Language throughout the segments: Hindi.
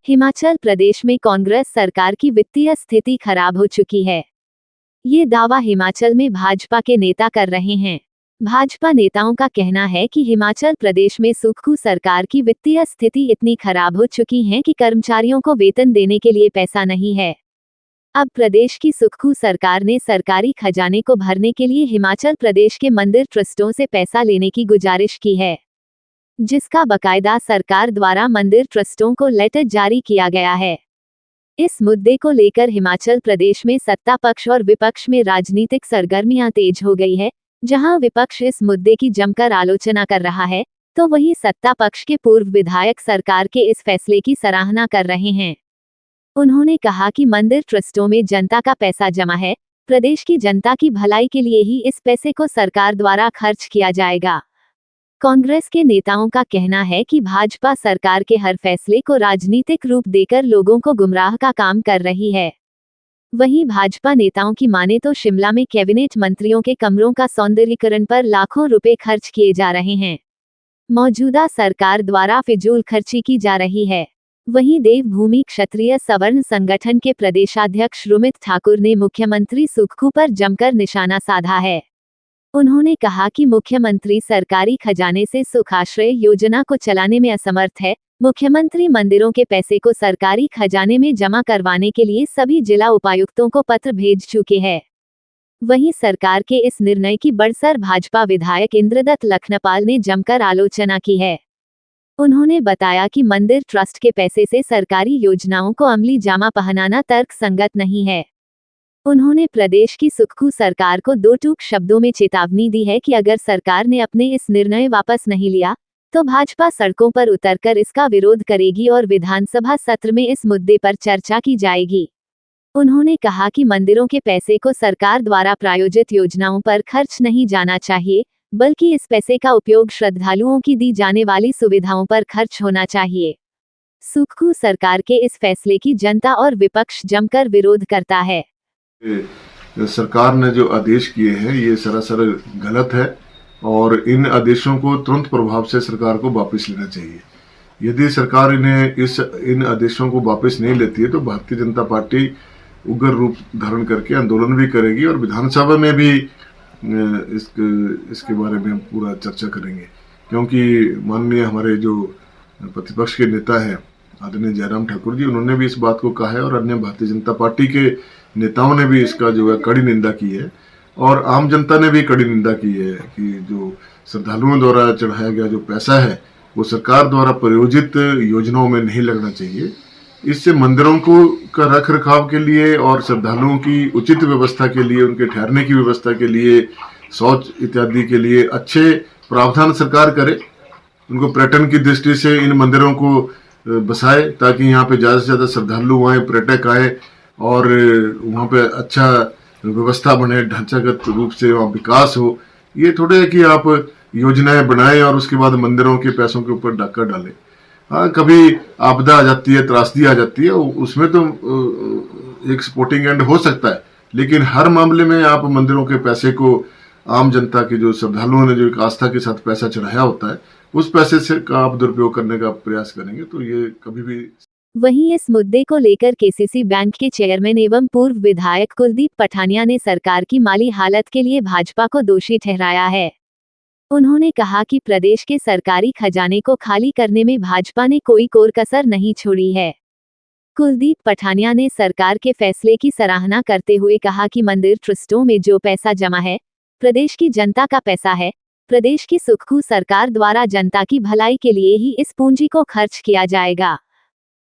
हिमाचल प्रदेश में कांग्रेस सरकार की वित्तीय स्थिति खराब हो चुकी है। ये दावा हिमाचल में भाजपा के नेता कर रहे हैं। भाजपा नेताओं का कहना है कि हिमाचल प्रदेश में सुक्खू सरकार की वित्तीय स्थिति इतनी खराब हो चुकी है कि कर्मचारियों को वेतन देने के लिए पैसा नहीं है। अब प्रदेश की सुक्खू सरकार ने सरकारी खजाने को भरने के लिए हिमाचल प्रदेश के मंदिर ट्रस्टों से पैसा लेने की गुजारिश की है, जिसका बकायदा सरकार द्वारा मंदिर ट्रस्टों को लेटर जारी किया गया है। इस मुद्दे को लेकर हिमाचल प्रदेश में सत्ता पक्ष और विपक्ष में राजनीतिक सरगर्मियां तेज हो गई है। जहां विपक्ष इस मुद्दे की जमकर आलोचना कर रहा है, तो वहीं सत्ता पक्ष के पूर्व विधायक सरकार के इस फैसले की सराहना कर रहे हैं। उन्होंने कहा कि मंदिर ट्रस्टों में जनता का पैसा जमा है, प्रदेश की जनता की भलाई के लिए ही इस पैसे को सरकार द्वारा खर्च किया जाएगा। कांग्रेस के नेताओं का कहना है कि भाजपा सरकार के हर फैसले को राजनीतिक रूप देकर लोगों को गुमराह का काम कर रही है। वहीं भाजपा नेताओं की माने तो शिमला में कैबिनेट मंत्रियों के कमरों का सौंदर्यीकरण पर लाखों रुपए खर्च किए जा रहे हैं। मौजूदा सरकार द्वारा फिजूल खर्ची की जा रही है। वहीं देवभूमि क्षत्रिय सवर्ण संगठन के प्रदेशाध्यक्ष रुमित ठाकुर ने मुख्यमंत्री सुक्खू पर जमकर निशाना साधा है। उन्होंने कहा कि मुख्यमंत्री सरकारी खजाने से सुखाश्रय योजना को चलाने में असमर्थ है। मुख्यमंत्री मंदिरों के पैसे को सरकारी खजाने में जमा करवाने के लिए सभी जिला उपायुक्तों को पत्र भेज चुके हैं। वहीं सरकार के इस निर्णय की बड़सर भाजपा विधायक इंद्रदत्त लखनपाल ने जमकर आलोचना की है। उन्होंने बताया कि मंदिर ट्रस्ट के पैसे से सरकारी योजनाओं को अमली जामा पहनाना तर्कसंगत नहीं है। उन्होंने प्रदेश की सुक्खू सरकार को दो टूक शब्दों में चेतावनी दी है कि अगर सरकार ने अपने इस निर्णय वापस नहीं लिया तो भाजपा सड़कों पर उतरकर इसका विरोध करेगी और विधानसभा सत्र में इस मुद्दे पर चर्चा की जाएगी। उन्होंने कहा कि मंदिरों के पैसे को सरकार द्वारा प्रायोजित योजनाओं पर खर्च नहीं जाना चाहिए, बल्कि इस पैसे का उपयोग श्रद्धालुओं की दी जाने वाली सुविधाओं पर खर्च होना चाहिए। सुक्खू सरकार के इस फैसले की जनता और विपक्ष जमकर विरोध करता है। सरकार ने जो आदेश किए हैं ये सरासर गलत है और इन आदेशों को तुरंत प्रभाव से सरकार को वापस लेना चाहिए। यदि सरकार इन आदेशों को वापस नहीं लेती है तो भारतीय जनता पार्टी उग्र रूप धारण करके आंदोलन भी करेगी और विधानसभा में भी इसके बारे में पूरा चर्चा करेंगे, क्योंकि माननीय हमारे जो प्रतिपक्ष के नेता हैं आदरणीय जयराम ठाकुर जी, उन्होंने भी इस बात को कहा है और अन्य भारतीय जनता पार्टी के नेताओं ने भी इसका जो है कड़ी निंदा की है और आम जनता ने भी कड़ी निंदा की है कि जो श्रद्धालुओं द्वारा चढ़ाया गया जो पैसा है वो सरकार द्वारा प्रायोजित योजनाओं में नहीं लगना चाहिए। इससे मंदिरों को का रख रखाव के लिए और श्रद्धालुओं की उचित व्यवस्था के लिए, उनके ठहरने की व्यवस्था के लिए, शौच इत्यादि के लिए अच्छे प्रावधान सरकार करे। उनको पर्यटन की दृष्टि से इन मंदिरों को बसाए ताकि यहाँ पे ज़्यादा से ज़्यादा श्रद्धालु आए, पर्यटक आए और वहाँ पे अच्छा व्यवस्था बने, ढांचागत रूप से वहाँ विकास हो। ये थोड़े है कि आप योजनाएं बनाएं और उसके बाद मंदिरों के पैसों के ऊपर डाका डालें। हाँ, कभी आपदा आ जाती है, त्रासदी आ जाती है, उसमें तो एक सपोर्टिंग एंड हो सकता है, लेकिन हर मामले में आप मंदिरों के पैसे को आम जनता के जो श्रद्धालुओं ने जो एक आस्था के साथ पैसा चढ़ाया होता है उस पैसे से का आप दुरुपयोग करने का प्रयास करेंगे तो ये कभी भी। वहीं इस मुद्दे को लेकर केसीसी बैंक के चेयरमैन एवं पूर्व विधायक कुलदीप पठानिया ने सरकार की माली हालत के लिए भाजपा को दोषी ठहराया है। उन्होंने कहा कि प्रदेश के सरकारी खजाने को खाली करने में भाजपा ने कोई कोर कसर नहीं छोड़ी है। कुलदीप पठानिया ने सरकार के फैसले की सराहना करते हुए कहा कि मंदिर ट्रस्टों में जो पैसा जमा है, प्रदेश की जनता का पैसा है। प्रदेश की सुक्खू सरकार द्वारा जनता की भलाई के लिए ही इस पूंजी को खर्च किया जाएगा,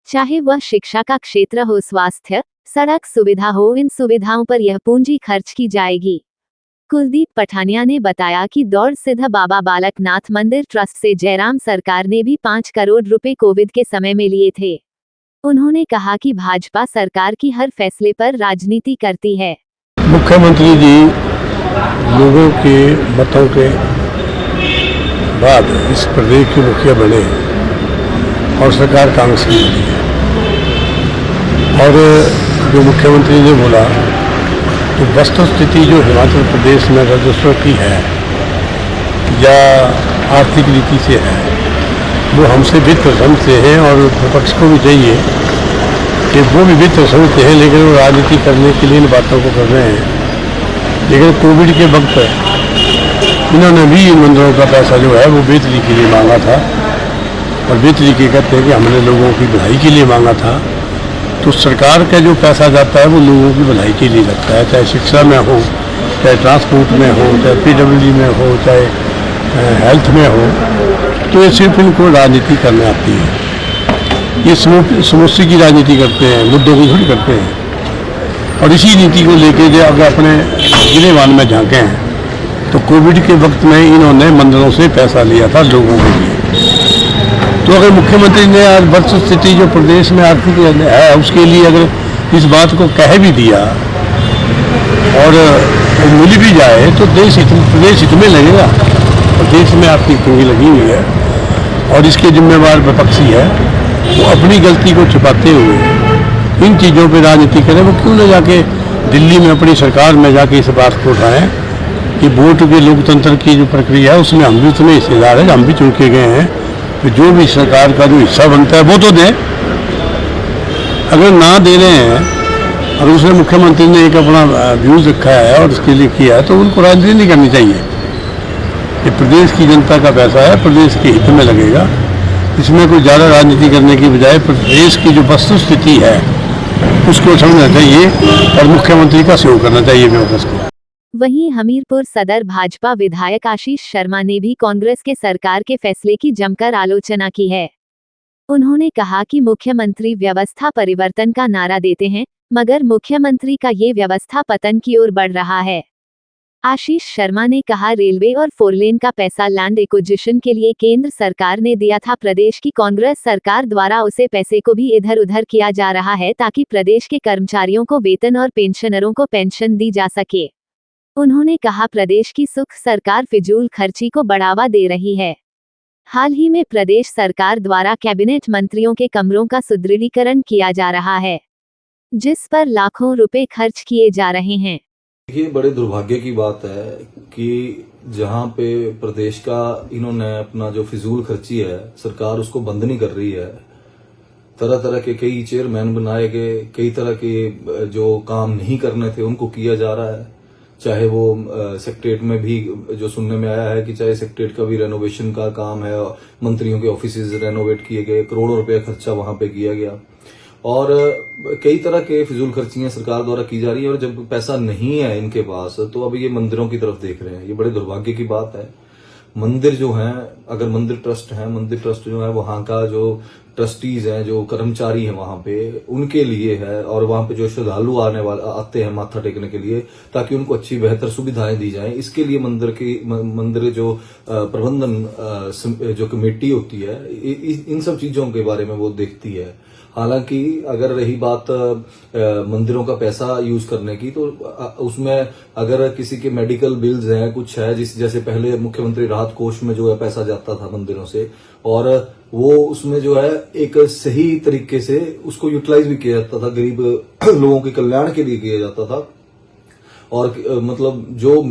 चाहे वह शिक्षा का क्षेत्र हो, स्वास्थ्य, सड़क सुविधा हो, इन सुविधाओं पर यह पूंजी खर्च की जाएगी। कुलदीप पठानिया ने बताया कि दौड़ सिद्ध बाबा बालकनाथ मंदिर ट्रस्ट से जयराम सरकार ने भी 5 करोड़ रुपए कोविड के समय में लिए थे। उन्होंने कहा कि भाजपा सरकार की हर फैसले पर राजनीति करती है। मुख्यमंत्री जी लोगों के मतों के बाद इस प्रदेश के मुखिया बने और सरकार कांग्रेस की बनी है और जो मुख्यमंत्री ने बोला तो वस्तुस्थिति जो हिमाचल प्रदेश में राजस्व की है या आर्थिक रीति से है वो हमसे भी प्रसन्न से हैं और विपक्ष को भी चाहिए कि वो भी वित्त समझते हैं, लेकिन वो राजनीति करने के लिए इन बातों को कर रहे हैं। लेकिन कोविड के वक्त इन्होंने भी इन मंदिरों का पैसा जो है वो बेहतरी के लिए मांगा था, और बेहतरी के कहते हैं कि हमने लोगों की भलाई के लिए मांगा था। तो सरकार का जो पैसा जाता है वो लोगों की भलाई के लिए लगता है, चाहे शिक्षा में हो, चाहे ट्रांसपोर्ट में हो, चाहे PWD में हो, चाहे हेल्थ में हो। तो ये सिर्फ इनको राजनीति करने आती है। ये समस्या की राजनीति करते हैं, मुद्दों की थोड़ी करते हैं। और इसी नीति को लेके जो अगर अपने गिरेबान में झांके हैं, तो कोविड के वक्त में इन्होंने मंदिरों से पैसा लिया था लोगों के लिए। तो अगर मुख्यमंत्री ने आज वर्ष स्थिति जो प्रदेश में आर्थिक है उसके लिए अगर इस बात को कह भी दिया और मिल भी जाए, तो प्रदेश हित में लगेगा। प्रदेश में आर्थिक तंगी लगी हुई है, और इसके जिम्मेवार विपक्षी है वो अपनी गलती को छुपाते हुए इन चीज़ों पर राजनीति करें। वो क्यों न जाके दिल्ली में अपनी सरकार में जाके इस बात को उठाएं कि वोट के लोकतंत्र की जो प्रक्रिया है उसमें हम भी उतने हिस्सेदार हैं, हम भी चुन के गए हैं। तो जो भी सरकार का जो हिस्सा बनता है वो तो दें। अगर ना दे रहे हैं, और दूसरे मुख्यमंत्री ने एक अपना व्यूज़ रखा है और उसके लिए किया है, तो उनको राजनीति नहीं करनी चाहिए। ये प्रदेश की जनता का पैसा है, प्रदेश के हित में लगेगा। इसमें कोई ज़्यादा राजनीति करने की बजाय प्रदेश की जो वस्तु स्थिति है उसको समझना चाहिए, और मुख्यमंत्री का सहयोग करना चाहिए विपक्ष को। वहीं हमीरपुर सदर भाजपा विधायक आशीष शर्मा ने भी कांग्रेस के सरकार के फैसले की जमकर आलोचना की है। उन्होंने कहा कि मुख्यमंत्री व्यवस्था परिवर्तन का नारा देते हैं, मगर मुख्यमंत्री का ये व्यवस्था पतन की ओर बढ़ रहा है। आशीष शर्मा ने कहा, रेलवे और 4 लेन का पैसा लैंड एक्विजिशन के लिए केंद्र सरकार ने दिया था। प्रदेश की कांग्रेस सरकार द्वारा उसे पैसे को भी इधर उधर किया जा रहा है ताकि प्रदेश के कर्मचारियों को वेतन और पेंशनरों को पेंशन दी जा सके। उन्होंने कहा, प्रदेश की सुख सरकार फिजूल खर्ची को बढ़ावा दे रही है। हाल ही में प्रदेश सरकार द्वारा कैबिनेट मंत्रियों के कमरों का सुदृढ़ीकरण किया जा रहा है, जिस पर लाखों रुपए खर्च किए जा रहे हैं। ये बड़े दुर्भाग्य की बात है कि जहां पे प्रदेश का इन्होंने अपना जो फिजूल खर्ची है सरकार उसको बंद नहीं कर रही है। तरह तरह के कई चेयरमैन बनाए गए, कई तरह के जो काम नहीं करने थे उनको किया जा रहा है। चाहे वो सेक्रेटरीट में भी जो सुनने में आया है कि चाहे सेक्रेटरीट का भी रेनोवेशन का काम है, मंत्रियों के ऑफिसेज रेनोवेट किए गए, करोड़ों रुपए खर्चा वहां पे किया गया, और कई तरह के फिजूल खर्चियां सरकार द्वारा की जा रही है। और जब पैसा नहीं है इनके पास तो अब ये मंदिरों की तरफ देख रहे हैं। ये बड़े दुर्भाग्य की बात है। मंदिर जो है, अगर मंदिर ट्रस्ट है, मंदिर ट्रस्ट जो है वहां का जो ट्रस्टीज हैं, जो कर्मचारी हैं वहां पे, उनके लिए है, और वहां पे जो श्रद्धालु आते हैं माथा टेकने के लिए, ताकि उनको अच्छी बेहतर सुविधाएं दी जाएं। इसके लिए मंदिर जो प्रबंधन जो कमेटी होती है, इन सब चीजों के बारे में वो देखती है। हालांकि अगर रही बात मंदिरों का पैसा यूज करने की, तो उसमें अगर किसी के मेडिकल बिल्स हैं, कुछ है, जैसे पहले मुख्यमंत्री राहत कोष में जो है पैसा जाता था मंदिरों से, और वो उसमें जो है एक सही तरीके से उसको यूटिलाइज भी किया जाता था, गरीब लोगों के कल्याण के लिए किया जाता था, और मतलब जो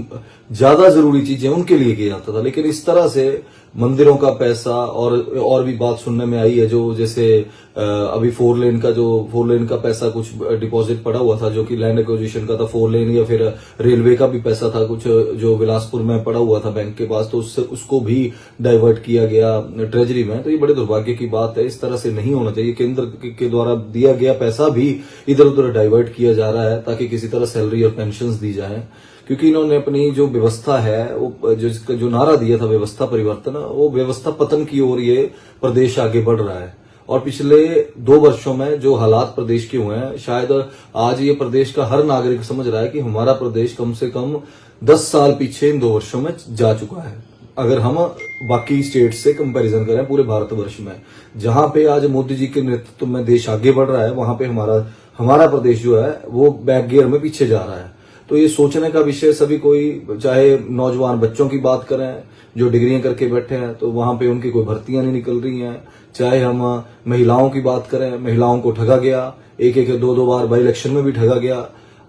ज्यादा जरूरी चीजें उनके लिए किया जाता था। लेकिन इस तरह से मंदिरों का पैसा, और भी बात सुनने में आई है, जो जैसे अभी 4 लेन का पैसा कुछ डिपॉजिट पड़ा हुआ था, जो कि लैंड एक्विजिशन का था 4 लेन, या फिर रेलवे का भी पैसा था कुछ जो बिलासपुर में पड़ा हुआ था बैंक के पास, तो उसको भी डाइवर्ट किया गया ट्रेजरी में। तो ये बड़े दुर्भाग्य की बात है। इस तरह से नहीं होना चाहिए। केंद्र के द्वारा दिया गया पैसा भी इधर उधर डाइवर्ट किया जा रहा है ताकि किसी तरह सैलरी और पेंशन दी जाए, क्योंकि इन्होंने अपनी जो व्यवस्था है, वो जो नारा दिया था व्यवस्था परिवर्तन, वो व्यवस्था पतन की ओर ये प्रदेश आगे बढ़ रहा है। और पिछले 2 वर्षों में जो हालात प्रदेश के हुए हैं, शायद आज ये प्रदेश का हर नागरिक समझ रहा है कि हमारा प्रदेश कम से कम 10 साल पीछे इन 2 वर्षों में जा चुका है। अगर हम बाकी स्टेट से कंपैरिजन करें पूरे भारतवर्ष में, जहां पे आज मोदी जी के नेतृत्व में देश आगे बढ़ रहा है, वहां पे हमारा प्रदेश जो है वो बैक गियर में पीछे जा रहा है। तो ये सोचने का विषय सभी कोई, चाहे नौजवान बच्चों की बात करें जो डिग्रियां करके बैठे हैं, तो वहां पे उनकी कोई भर्तियां नहीं निकल रही हैं, चाहे हम महिलाओं की बात करें, महिलाओं को ठगा गया, 1-2 बार बाई इलेक्शन में भी ठगा गया।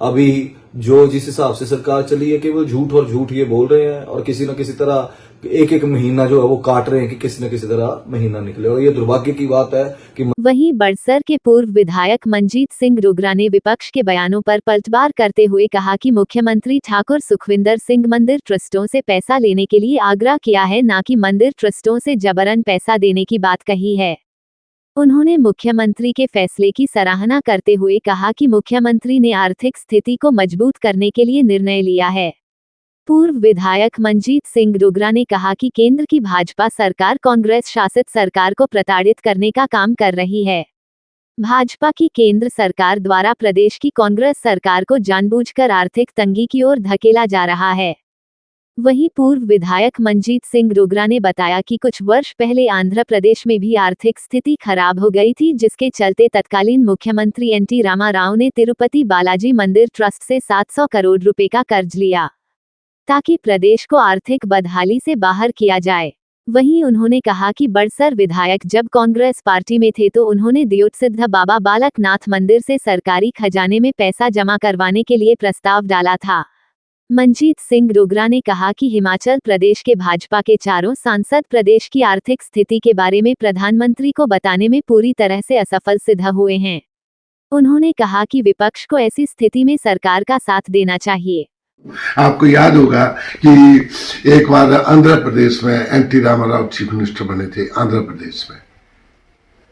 अभी जो जिस हिसाब से सरकार चली है, केवल झूठ और झूठ ये बोल रहे हैं, और किसी न किसी तरह एक एक महीना जो है वो काट रहे हैं कि किसी न किसी तरह महीना निकले, और ये दुर्भाग्य की बात है कि वहीं बड़सर के पूर्व विधायक मंजीत सिंह डोगरा ने विपक्ष के बयानों पर पलटवार करते हुए कहा कि मुख्यमंत्री ठाकुर सुखविंदर सिंह मंदिर ट्रस्टों से पैसा लेने के लिए आग्रह किया है, न कि मंदिर ट्रस्टों से जबरन पैसा देने की बात कही है। उन्होंने मुख्यमंत्री के फैसले की सराहना करते हुए कहा कि मुख्यमंत्री ने आर्थिक स्थिति को मजबूत करने के लिए निर्णय लिया है। पूर्व विधायक मंजीत सिंह डोगरा ने कहा कि केंद्र की भाजपा सरकार कांग्रेस शासित सरकार को प्रताड़ित करने का काम कर रही है। भाजपा की केंद्र सरकार द्वारा प्रदेश की कांग्रेस सरकार को जानबूझकर आर्थिक तंगी की ओर धकेला जा रहा है। वहीं पूर्व विधायक मंजीत सिंह डोगरा ने बताया कि कुछ वर्ष पहले आंध्र प्रदेश में भी आर्थिक स्थिति खराब हो गई थी, जिसके चलते तत्कालीन मुख्यमंत्री एन.टी. रामाराव ने तिरुपति बालाजी मंदिर ट्रस्ट से 700 करोड़ रुपए का कर्ज लिया ताकि प्रदेश को आर्थिक बदहाली से बाहर किया जाए। वहीं उन्होंने कहा कि बड़सर विधायक जब कांग्रेस पार्टी में थे तो उन्होंने दियोट सिद्ध बाबा बालकनाथ मंदिर से सरकारी खजाने में पैसा जमा करवाने के लिए प्रस्ताव डाला था। मंजीत सिंह डोगरा ने कहा कि हिमाचल प्रदेश के भाजपा के चारों सांसद प्रदेश की आर्थिक स्थिति के बारे में प्रधानमंत्री को बताने में पूरी तरह से असफल सिद्ध हुए हैं। उन्होंने कहा कि विपक्ष को ऐसी स्थिति में सरकार का साथ देना चाहिए। आपको याद होगा कि एक बार आंध्र प्रदेश में एन.टी. रामाराव चीफ मिनिस्टर बने थे आंध्र प्रदेश में।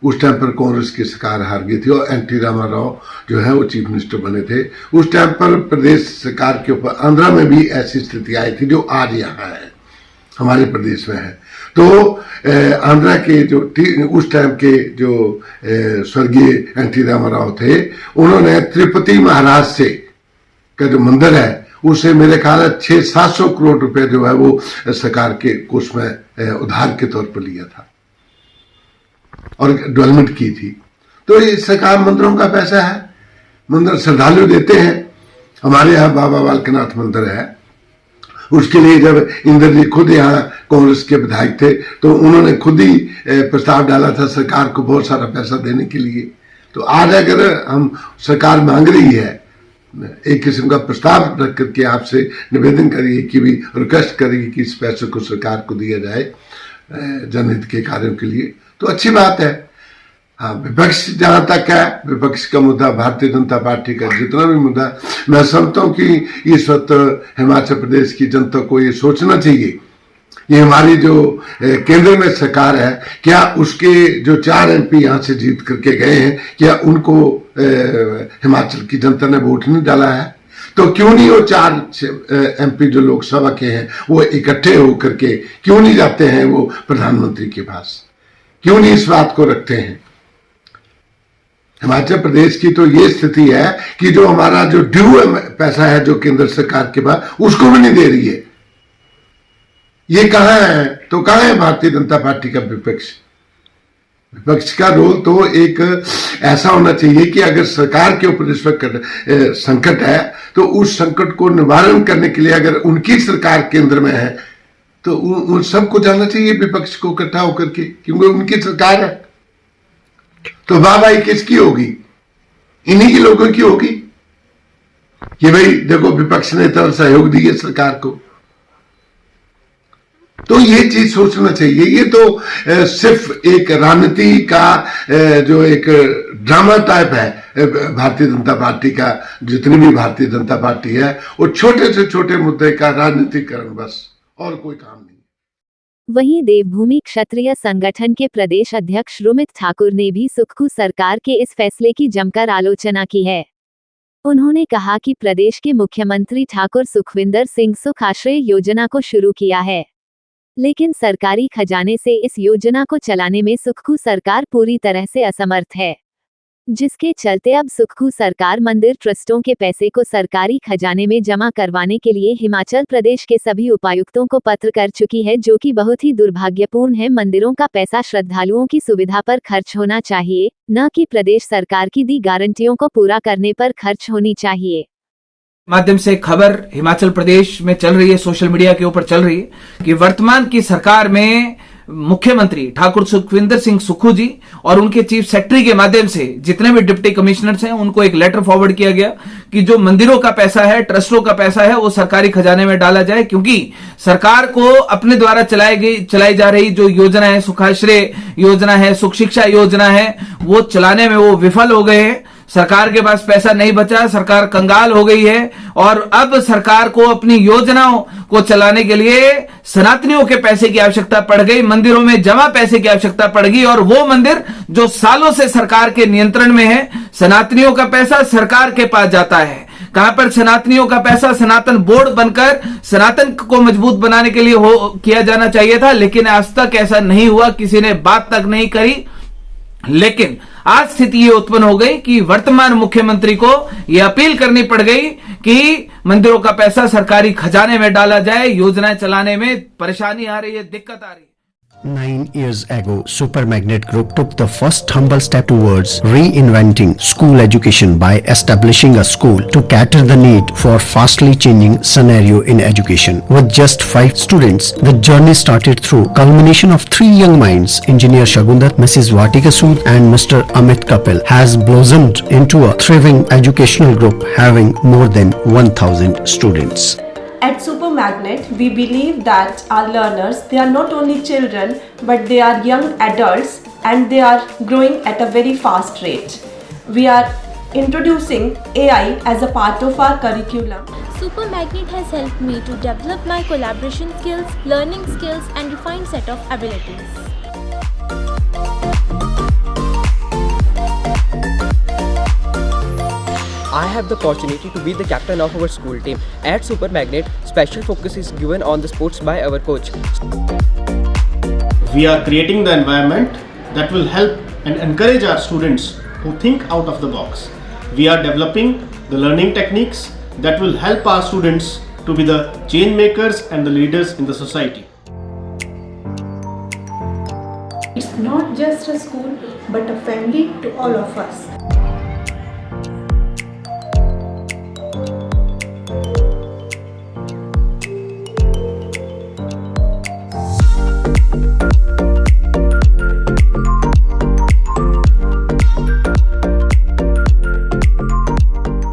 उस टाइम पर कांग्रेस की सरकार हार गई थी और एन.टी. रामाराव जो है वो चीफ मिनिस्टर बने थे। उस टाइम पर प्रदेश सरकार के ऊपर आंध्र में भी ऐसी स्थिति आई थी जो आज यहाँ है, हमारे प्रदेश में है। तो आंध्र के जो उस टाइम के जो स्वर्गीय एन.टी. रामाराव थे, उन्होंने तिरुपति महाराज से का जो मंदिर है उसे मेरे ख्याल 600-700 करोड़ रुपए जो है वो सरकार के कोष में उधार के तौर पर लिया था और डेवलपमेंट की थी। तो ये सरकार मंदिरों का पैसा है, मंदिर श्रद्धालु देते हैं। हमारे यहाँ बाबा बालकनाथ मंदिर है, उसके लिए जब इंदर जी खुद यहाँ कांग्रेस के विधायक थे तो उन्होंने खुद ही प्रस्ताव डाला था सरकार को बहुत सारा पैसा देने के लिए। तो आज अगर हम सरकार मांग रही है, एक किस्म का प्रस्ताव रख करके आपसे निवेदन करिए कि भी रिक्वेस्ट करिए कि इस पैसे को सरकार को दिया जाए जनहित के कार्यों के लिए, तो अच्छी बात है। हाँ, विपक्ष जहां तक है, विपक्ष का मुद्दा, भारतीय जनता पार्टी का जितना भी मुद्दा, मैं समझता हूं कि इस वक्त हिमाचल प्रदेश की जनता को ये सोचना चाहिए, ये हमारी जो केंद्र में सरकार है, क्या उसके जो 4 MP यहाँ से जीत करके गए हैं, क्या उनको हिमाचल की जनता ने वोट नहीं डाला है? तो क्यों नहीं वो 4 MP जो लोकसभा के हैं वो इकट्ठे होकर के क्यों नहीं जाते हैं वो प्रधानमंत्री के पास, क्यों नहीं इस बात को रखते हैं? हिमाचल प्रदेश की तो ये स्थिति है कि जो हमारा जो ड्यू पैसा है जो केंद्र सरकार के पास, उसको भी नहीं दे रही है। ये कहां है? तो कहां है भारतीय जनता पार्टी का विपक्ष? विपक्ष का रोल तो एक ऐसा होना चाहिए कि अगर सरकार के ऊपर इस वक्त संकट है तो उस संकट को निवारण करने के लिए अगर उनकी सरकार केंद्र में है तो उन सबको जाना चाहिए, विपक्ष को इकट्ठा होकर के, क्योंकि उनकी सरकार है। तो वाहवाही किसकी होगी? इन्हीं के लोगों की होगी कि भाई देखो विपक्ष ने इतना सहयोग दिया सरकार को। तो ये चीज सोचना चाहिए। ये तो सिर्फ एक राजनीति का जो एक ड्रामा टाइप है भारतीय जनता पार्टी का, जितनी भी भारतीय जनता पार्टी है वो छोटे से छोटे मुद्दे का राजनीतिकरण, बस और कोई काम नहीं। वहीं देवभूमि क्षत्रिय संगठन के प्रदेश अध्यक्ष रुमित ठाकुर ने भी सुक्खू सरकार के इस फैसले की जमकर आलोचना की है। उन्होंने कहा कि प्रदेश के मुख्यमंत्री ठाकुर सुखविंदर सिंह सुख आश्रय योजना को शुरू किया है, लेकिन सरकारी खजाने से इस योजना को चलाने में सुक्खू सरकार पूरी तरह से असमर्थ है, जिसके चलते अब सुक्खू सरकार मंदिर ट्रस्टों के पैसे को सरकारी खजाने में जमा करवाने के लिए हिमाचल प्रदेश के सभी उपायुक्तों को पत्र कर चुकी है, जो कि बहुत ही दुर्भाग्यपूर्ण है। मंदिरों का पैसा श्रद्धालुओं की सुविधा पर खर्च होना चाहिए, न कि प्रदेश सरकार की दी गारंटियों को पूरा करने पर खर्च होनी चाहिए। माध्यम से खबर हिमाचल प्रदेश में चल रही है, सोशल मीडिया के ऊपर चल रही है कि वर्तमान की सरकार में मुख्यमंत्री ठाकुर सुखविंदर सिंह सुक्खू जी और उनके चीफ सेक्रेटरी के माध्यम से जितने भी डिप्टी कमिश्नर्स हैं उनको एक लेटर फॉरवर्ड किया गया कि जो मंदिरों का पैसा है, ट्रस्टों का पैसा है, वो सरकारी खजाने में डाला जाए, क्योंकि सरकार को अपने द्वारा चलाई जा रही जो योजना है, सुखाश्रय योजना है, सुख शिक्षा योजना है, वो चलाने में वो विफल हो गए हैं। सरकार के पास पैसा नहीं बचा, सरकार कंगाल हो गई है और अब सरकार को अपनी योजनाओं को चलाने के लिए सनातनियों के पैसे की आवश्यकता पड़ गई, मंदिरों में जमा पैसे की आवश्यकता पड़ गई। और वो मंदिर जो सालों से सरकार के नियंत्रण में है, सनातनियों का पैसा सरकार के पास जाता है। कहां पर सनातनियों का पैसा सनातन बोर्ड बनकर सनातन को मजबूत बनाने के लिए किया जाना चाहिए था, लेकिन आज तक ऐसा नहीं हुआ, किसी ने बात तक नहीं करी। लेकिन आज स्थिति ये उत्पन्न हो गई कि वर्तमान मुख्यमंत्री को यह अपील करनी पड़ गई कि मंदिरों का पैसा सरकारी खजाने में डाला जाए, योजनाएं चलाने में परेशानी आ रही है, दिक्कत आ रही है। 9 years ago, Super Magnet Group took the first humble step towards reinventing school education by establishing a school to cater the need for fastly changing scenario in education. With just 5 students, the journey started through culmination of 3 young minds, Engineer Shagundar, Mrs. Vatika Sood and Mr. Amit Kapil, has blossomed into a thriving educational group having more than 1,000 students. At Super Magnet, we believe that our learners, they are not only children, but they are young adults and they are growing at a very fast rate. We are introducing AI as a part of our curriculum. Super Magnet has helped me to develop my collaboration skills, learning skills and refined set of abilities. I have the opportunity to be the captain of our school team. At Super Magnet, special focus is given on the sports by our coach. We are creating the environment that will help and encourage our students who think out of the box. We are developing the learning techniques that will help our students to be the change makers and the leaders in the society. It's not just a school, but a family to all of us.